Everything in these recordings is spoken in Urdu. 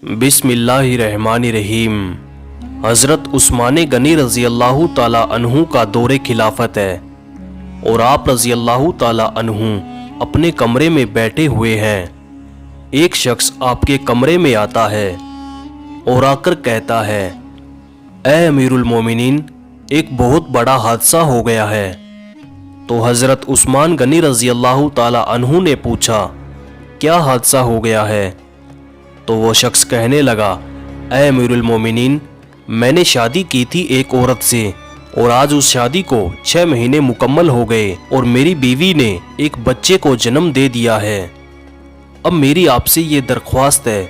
بسم اللہ الرحمن الرحیم۔ حضرت عثمان غنی رضی اللہ تعالی عنہ کا دور خلافت ہے اور آپ رضی اللہ تعالی عنہ اپنے کمرے میں بیٹھے ہوئے ہیں۔ ایک شخص آپ کے کمرے میں آتا ہے اور آ کر کہتا ہے، اے امیر المومنین، ایک بہت بڑا حادثہ ہو گیا ہے۔ تو حضرت عثمان غنی رضی اللہ تعالی عنہ نے پوچھا، کیا حادثہ ہو گیا ہے؟ تو وہ شخص کہنے لگا، اے امیر المومنین، میں نے شادی کی تھی ایک عورت سے اور آج اس شادی کو 6 مہینے مکمل ہو گئے اور میری بیوی نے ایک بچے کو جنم دے دیا ہے۔ اب میری آپ سے یہ درخواست ہے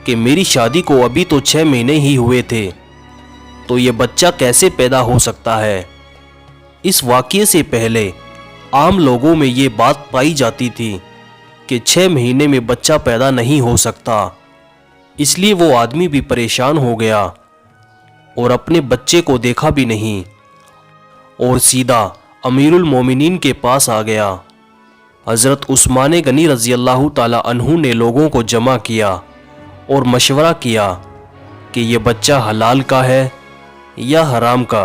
کہ میری شادی کو ابھی تو 6 مہینے ہی ہوئے تھے، تو یہ بچہ کیسے پیدا ہو سکتا ہے؟ اس واقعے سے پہلے عام لوگوں میں یہ بات پائی جاتی تھی کہ 6 مہینے میں بچہ پیدا نہیں ہو سکتا، اس لیے وہ آدمی بھی پریشان ہو گیا اور اپنے بچے کو دیکھا بھی نہیں اور سیدھا امیر المومنین کے پاس آ گیا۔ حضرت عثمان غنی رضی اللہ تعالی عنہ نے لوگوں کو جمع کیا اور مشورہ کیا کہ یہ بچہ حلال کا ہے یا حرام کا،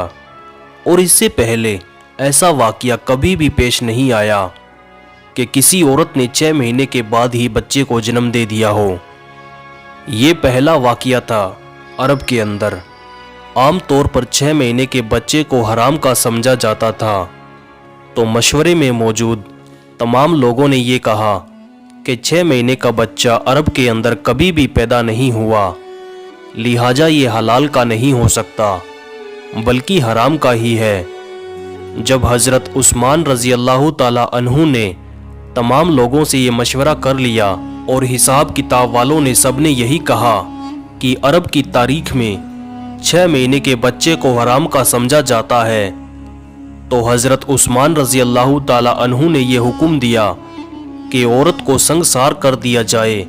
اور اس سے پہلے ایسا واقعہ کبھی بھی پیش نہیں آیا کہ کسی عورت نے 6 مہینے کے بعد ہی بچے کو جنم دے دیا ہو۔ یہ پہلا واقعہ تھا عرب کے اندر۔ عام طور پر 6 مہینے کے بچے کو حرام کا سمجھا جاتا تھا، تو مشورے میں موجود تمام لوگوں نے یہ کہا کہ 6 مہینے کا بچہ عرب کے اندر کبھی بھی پیدا نہیں ہوا، لہٰذا یہ حلال کا نہیں ہو سکتا بلکہ حرام کا ہی ہے۔ جب حضرت عثمان رضی اللہ تعالی عنہ نے تمام لوگوں سے یہ مشورہ کر لیا اور حساب کتاب والوں نے سب نے یہی کہا کہ عرب کی تاریخ میں 6 مہینے کے بچے کو حرام کا سمجھا جاتا ہے، تو حضرت عثمان رضی اللہ تعالی عنہ نے یہ حکم دیا کہ عورت کو سنگسار کر دیا جائے۔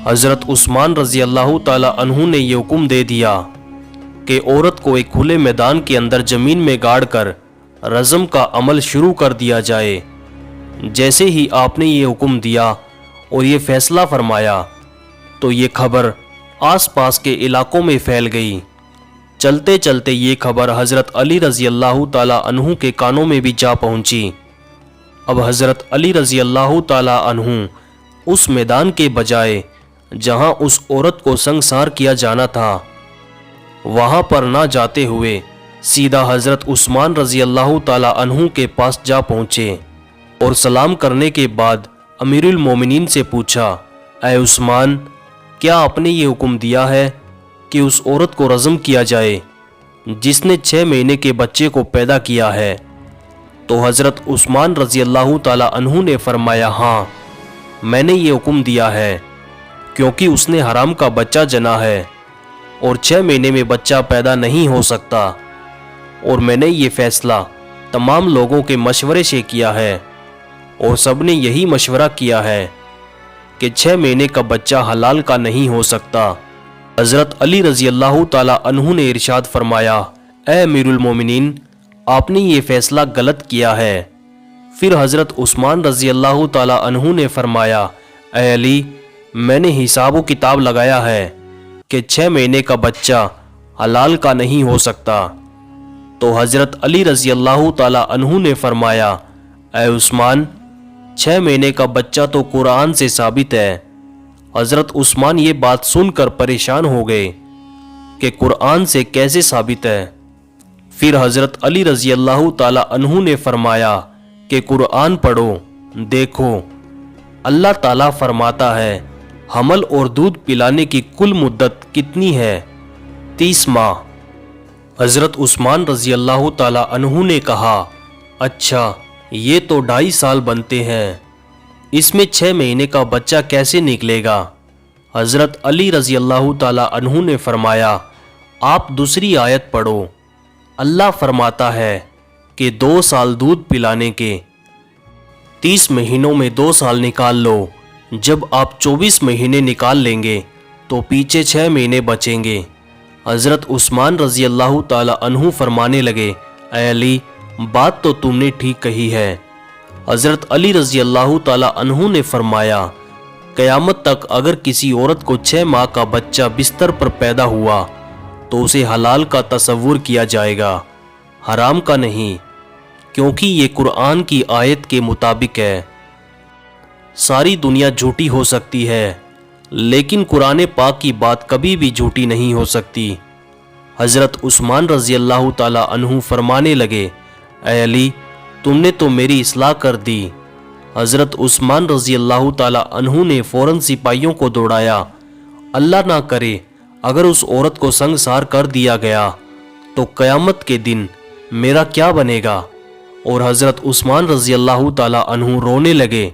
حضرت عثمان رضی اللہ تعالی عنہ نے یہ حکم دے دیا کہ عورت کو ایک کھلے میدان کے اندر زمین میں گاڑ کر رجم کا عمل شروع کر دیا جائے۔ جیسے ہی آپ نے یہ حکم دیا اور یہ فیصلہ فرمایا تو یہ خبر آس پاس کے علاقوں میں پھیل گئی۔ چلتے چلتے یہ خبر حضرت علی رضی اللہ تعالی عنہ کے کانوں میں بھی جا پہنچی۔ اب حضرت علی رضی اللہ تعالی عنہ اس میدان کے بجائے جہاں اس عورت کو سنگسار کیا جانا تھا وہاں پر نہ جاتے ہوئے سیدھا حضرت عثمان رضی اللہ تعالی عنہ کے پاس جا پہنچے اور سلام کرنے کے بعد امیر المومنین سے پوچھا، اے عثمان، کیا آپ نے یہ حکم دیا ہے کہ اس عورت کو رجم کیا جائے جس نے 6 مہینے کے بچے کو پیدا کیا ہے؟ تو حضرت عثمان رضی اللہ تعالی عنہ نے فرمایا، ہاں، میں نے یہ حکم دیا ہے کیونکہ اس نے حرام کا بچہ جنا ہے اور 6 مہینے میں بچہ پیدا نہیں ہو سکتا، اور میں نے یہ فیصلہ تمام لوگوں کے مشورے سے کیا ہے اور سب نے یہی مشورہ کیا ہے کہ 6 مہینے کا بچہ حلال کا نہیں ہو سکتا۔ حضرت علی رضی اللہ تعالی عنہ نے ارشاد فرمایا، اے امیر المومنین، آپ نے یہ فیصلہ غلط کیا ہے۔ پھر حضرت عثمان رضی اللہ تعالی عنہ نے فرمایا، اے علی، میں نے حساب و کتاب لگایا ہے کہ 6 مہینے کا بچہ حلال کا نہیں ہو سکتا۔ تو حضرت علی رضی اللہ تعالی عنہ نے فرمایا، اے عثمان، 6 مہینے کا بچہ تو قرآن سے ثابت ہے۔ حضرت عثمان یہ بات سن کر پریشان ہو گئے کہ قرآن سے کیسے ثابت ہے؟ پھر حضرت علی رضی اللہ تعالی عنہ نے فرمایا کہ قرآن پڑھو، دیکھو، اللہ تعالیٰ فرماتا ہے حمل اور دودھ پلانے کی کل مدت کتنی ہے؟ 30 ماہ۔ حضرت عثمان رضی اللہ تعالی عنہ نے کہا، اچھا، یہ تو 2.5 سال بنتے ہیں، اس میں 6 مہینے کا بچہ کیسے نکلے گا؟ حضرت علی رضی اللہ تعالی عنہ نے فرمایا، آپ دوسری آیت پڑھو، اللہ فرماتا ہے کہ 2 سال دودھ پلانے کے 30 مہینوں میں 2 سال نکال لو، جب آپ 24 مہینے نکال لیں گے تو پیچھے 6 مہینے بچیں گے۔ حضرت عثمان رضی اللہ تعالی عنہ فرمانے لگے، اے علی، بات تو تم نے ٹھیک کہی ہے۔ حضرت علی رضی اللہ تعالی عنہ نے فرمایا، قیامت تک اگر کسی عورت کو 6 ماہ کا بچہ بستر پر پیدا ہوا تو اسے حلال کا تصور کیا جائے گا، حرام کا نہیں، کیونکہ یہ قرآن کی آیت کے مطابق ہے۔ ساری دنیا جھوٹی ہو سکتی ہے لیکن قرآن پاک کی بات کبھی بھی جھوٹی نہیں ہو سکتی۔ حضرت عثمان رضی اللہ تعالی عنہ فرمانے لگے، اے علی تم نے تو میری اصلاح کر دی۔ حضرت عثمان رضی اللہ تعالی عنہ نے فوراً سپاہیوں کو دوڑایا، اللہ نہ کرے اگر اس عورت کو سنگسار کر دیا گیا تو قیامت کے دن میرا کیا بنے گا؟ اور حضرت عثمان رضی اللہ تعالی عنہ رونے لگے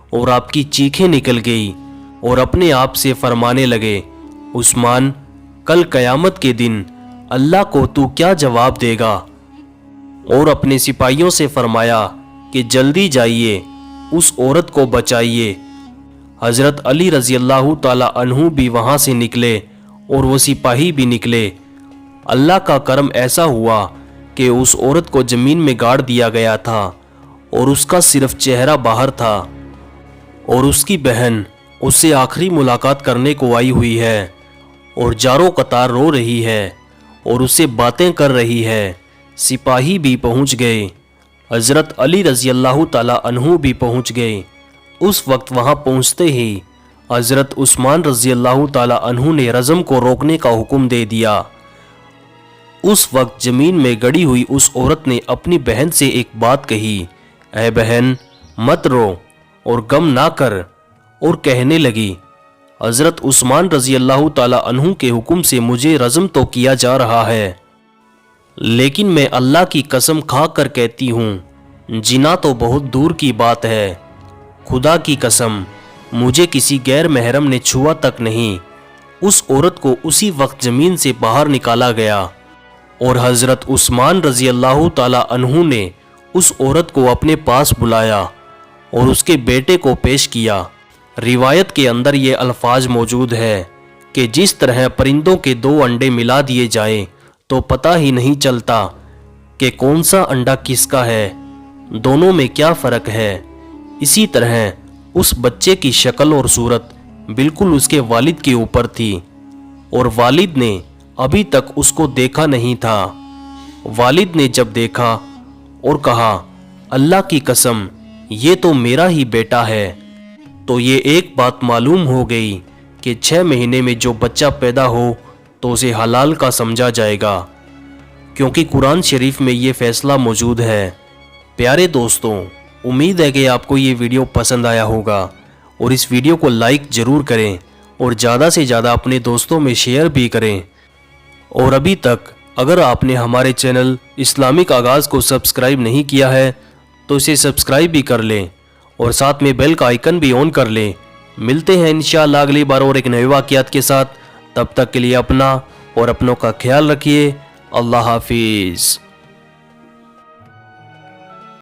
اور آپ کی چیخیں نکل گئی اور اپنے آپ سے فرمانے لگے، عثمان کل قیامت کے دن اللہ کو تو کیا جواب دے گا؟ اور اپنے سپاہیوں سے فرمایا کہ جلدی جائیے اس عورت کو بچائیے۔ حضرت علی رضی اللہ تعالی عنہ بھی وہاں سے نکلے اور وہ سپاہی بھی نکلے۔ اللہ کا کرم ایسا ہوا کہ اس عورت کو زمین میں گاڑ دیا گیا تھا اور اس کا صرف چہرہ باہر تھا، اور اس کی بہن اس سے آخری ملاقات کرنے کو آئی ہوئی ہے اور جاروں قطار رو رہی ہے اور اس سے باتیں کر رہی ہے۔ سپاہی بھی پہنچ گئے، حضرت علی رضی اللہ تعالی عنہ بھی پہنچ گئے۔ اس وقت وہاں پہنچتے ہی حضرت عثمان رضی اللہ تعالی عنہ نے رجم کو روکنے کا حکم دے دیا۔ اس وقت زمین میں گڑی ہوئی اس عورت نے اپنی بہن سے ایک بات کہی، اے بہن مت رو اور غم نہ کر، اور کہنے لگی، حضرت عثمان رضی اللہ تعالی عنہ کے حکم سے مجھے رجم تو کیا جا رہا ہے لیکن میں اللہ کی قسم کھا کر کہتی ہوں جنا تو بہت دور کی بات ہے۔ خدا کی قسم مجھے کسی غیر محرم نے چھوا تک نہیں۔ اس عورت کو اسی وقت زمین سے باہر نکالا گیا اور حضرت عثمان رضی اللہ تعالی عنہ نے اس عورت کو اپنے پاس بلایا اور اس کے بیٹے کو پیش کیا۔ روایت کے اندر یہ الفاظ موجود ہے کہ جس طرح پرندوں کے 2 انڈے ملا دیے جائیں تو پتہ ہی نہیں چلتا کہ کون سا انڈا کس کا ہے، دونوں میں کیا فرق ہے، اسی طرح اس بچے کی شکل اور صورت بالکل اس کے والد کے اوپر تھی اور والد نے ابھی تک اس کو دیکھا نہیں تھا۔ والد نے جب دیکھا اور کہا، اللہ کی قسم یہ تو میرا ہی بیٹا ہے، تو یہ ایک بات معلوم ہو گئی کہ 6 مہینے میں جو بچہ پیدا ہو تو اسے حلال کا سمجھا جائے گا، کیونکہ قرآن شریف میں یہ فیصلہ موجود ہے۔ پیارے دوستوں، امید ہے کہ آپ کو یہ ویڈیو پسند آیا ہوگا اور اس ویڈیو کو لائک ضرور کریں اور زیادہ سے زیادہ اپنے دوستوں میں شیئر بھی کریں۔ اور ابھی تک اگر آپ نے ہمارے چینل اسلامک آغاز کو سبسکرائب نہیں کیا ہے تو اسے سبسکرائب بھی کر لیں اور ساتھ میں بیل کا آئیکن بھی آن کر لیں۔ ملتے ہیں انشاءاللہ اگلی بار اور ایک نئے واقعات کے ساتھ، تب تک کے لیے اپنا اور اپنوں کا خیال رکھیے۔ اللہ حافظ۔